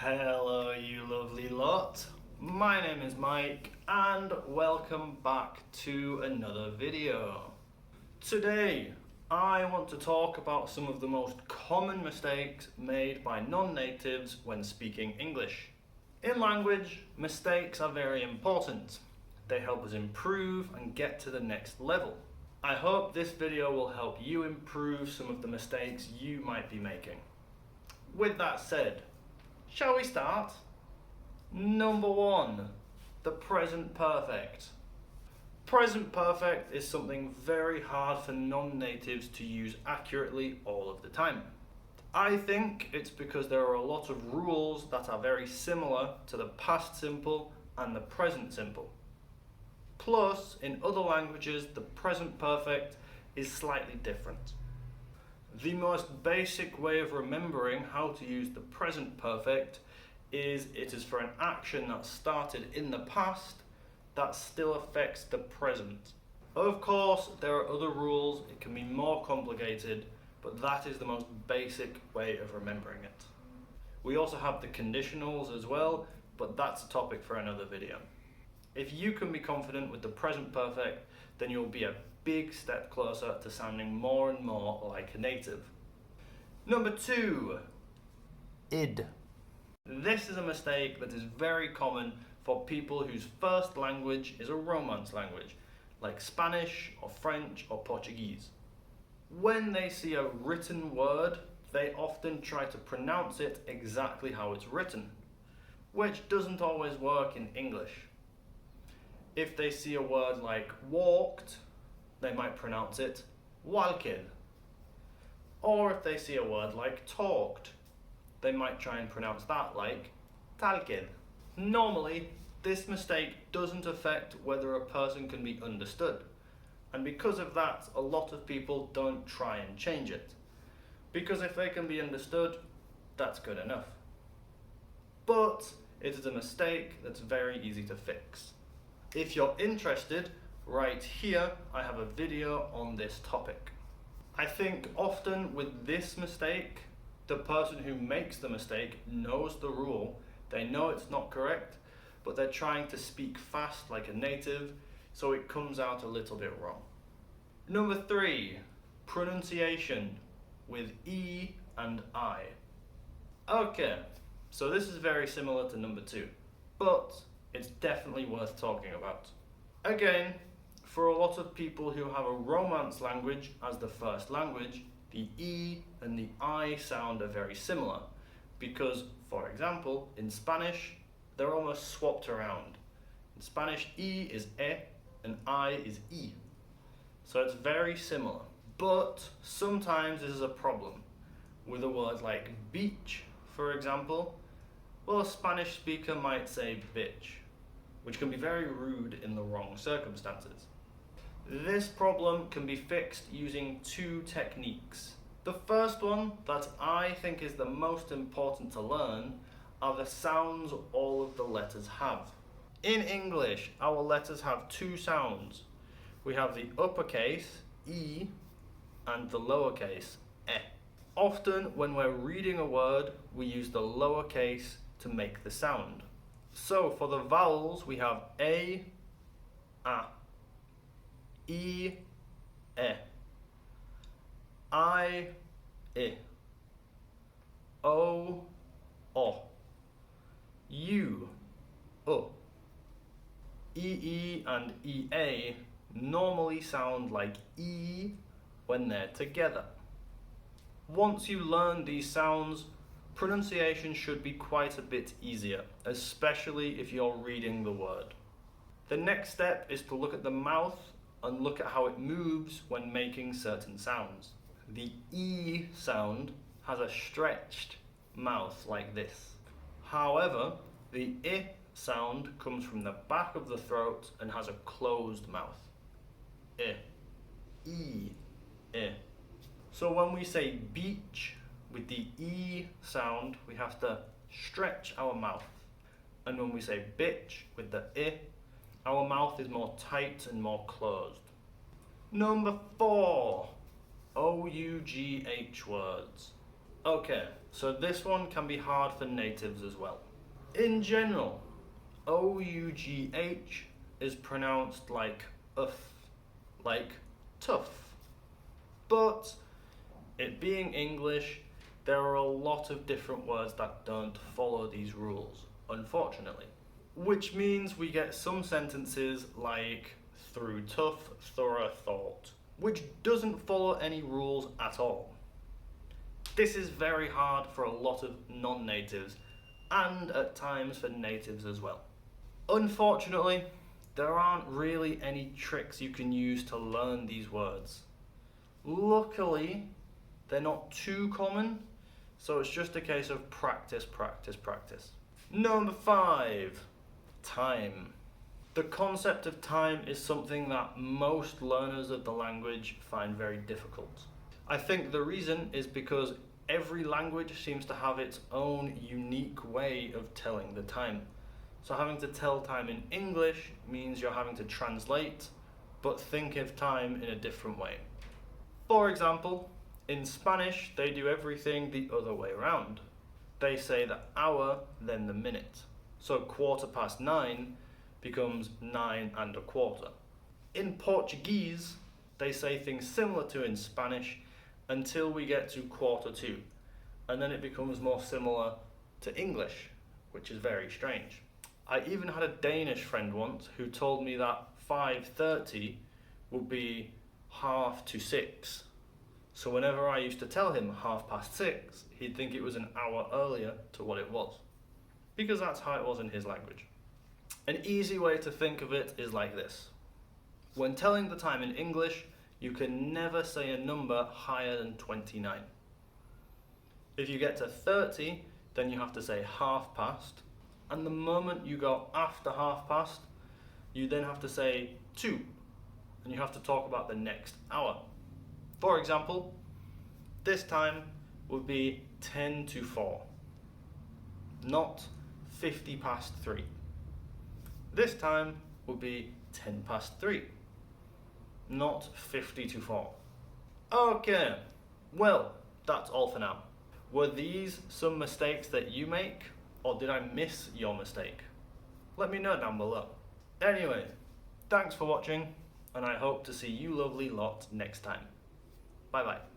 Hello, you lovely lot. My name is Mike and welcome back to another video. Today, I want to talk about some of the most common mistakes made by non-natives when speaking English. In language, mistakes are very important. They help us improve and get to the next level. I hope this video will help you improve some of the mistakes you might be making. With that said, shall we start? Number 1, the present perfect. Present perfect is something very hard for non-natives to use accurately all of the time. I think it's because there are a lot of rules that are very similar to the past simple and the present simple. Plus, in other languages, the present perfect is slightly different. The most basic way of remembering how to use the present perfect is it is for an action that started in the past that still affects the present. Of course, there are other rules, it can be more complicated, but that is the most basic way of remembering it. We also have the conditionals as well, but that's a topic for another video. If you can be confident with the present perfect, then you'll be a big step closer to sounding more and more like a native. Number 2, id. This is a mistake that is very common for people whose first language is a Romance language, like Spanish or French or Portuguese. When they see a written word, they often try to pronounce it exactly how it's written, which doesn't always work in English. If they see a word like walked, they might pronounce it walked. Or if they see a word like talked, they might try and pronounce that like talked. Normally, this mistake doesn't affect whether a person can be understood. And because of that, a lot of people don't try and change it. Because if they can be understood, that's good enough. But it is a mistake that's very easy to fix. If you're interested, right here I have a video on this topic. I think often with this mistake, the person who makes the mistake knows the rule, they know it's not correct, but they're trying to speak fast like a native, so it comes out a little bit wrong. Number 3, pronunciation with E and I. Okay, so this is very similar to number 2, but it's definitely worth talking about. Again, for a lot of people who have a Romance language as the first language, the E and the I sound are very similar because, for example, in Spanish, they're almost swapped around. In Spanish, E is E and I is E. So it's very similar. But sometimes this is a problem. With a word like beach, for example, well, a Spanish speaker might say bitch, which can be very rude in the wrong circumstances. This problem can be fixed using 2 techniques. The first one that I think is the most important to learn are the sounds all of the letters have. In English, our letters have 2 sounds. We have the uppercase, E, and the lowercase, E. Often when we're reading a word, we use the lowercase to make the sound. So for the vowels, we have A, E, I, O, U, EE and EA normally sound like E when they're together. Once you learn these sounds, pronunciation should be quite a bit easier, especially if you're reading the word. The next step is to look at the mouth and look at how it moves when making certain sounds. The E sound has a stretched mouth like this. However, the I sound comes from the back of the throat and has a closed mouth. I, E, I. So when we say beach, with the E sound, we have to stretch our mouth. And when we say bitch, with the I, our mouth is more tight and more closed. Number 4, OUGH words. Okay, so this one can be hard for natives as well. In general, OUGH is pronounced like uff, like tough. But it being English, there are a lot of different words that don't follow these rules, unfortunately. Which means we get some sentences like through tough, thorough thought, which doesn't follow any rules at all. This is very hard for a lot of non-natives and at times for natives as well. Unfortunately, there aren't really any tricks you can use to learn these words. Luckily, they're not too common, so it's just a case of practice, practice, practice. Number 5, time. The concept of time is something that most learners of the language find very difficult. I think the reason is because every language seems to have its own unique way of telling the time. So having to tell time in English means you're having to translate, but think of time in a different way. For example, in Spanish, they do everything the other way around. They say the hour, then the minute. So 9:15 becomes 9 1/4. In Portuguese, they say things similar to in Spanish until we get to 1:45, and then it becomes more similar to English, which is very strange. I even had a Danish friend once who told me that 5:30 would be 5:30. So whenever I used to tell him 6:30, he'd think it was an hour earlier to what it was, because that's how it was in his language. An easy way to think of it is like this. When telling the time in English, you can never say a number higher than 29. If you get to 30, then you have to say 1/2, and the moment you go after 1/2, you then have to say 2, and you have to talk about the next hour. For example, this time would be 10 to 4, not 50 past 3. This time would be 10 past 3, not 50 to 4. Okay, well, that's all for now. Were these some mistakes that you make, or did I miss your mistake? Let me know down below. Anyway, thanks for watching, and I hope to see you lovely lot next time. Bye bye.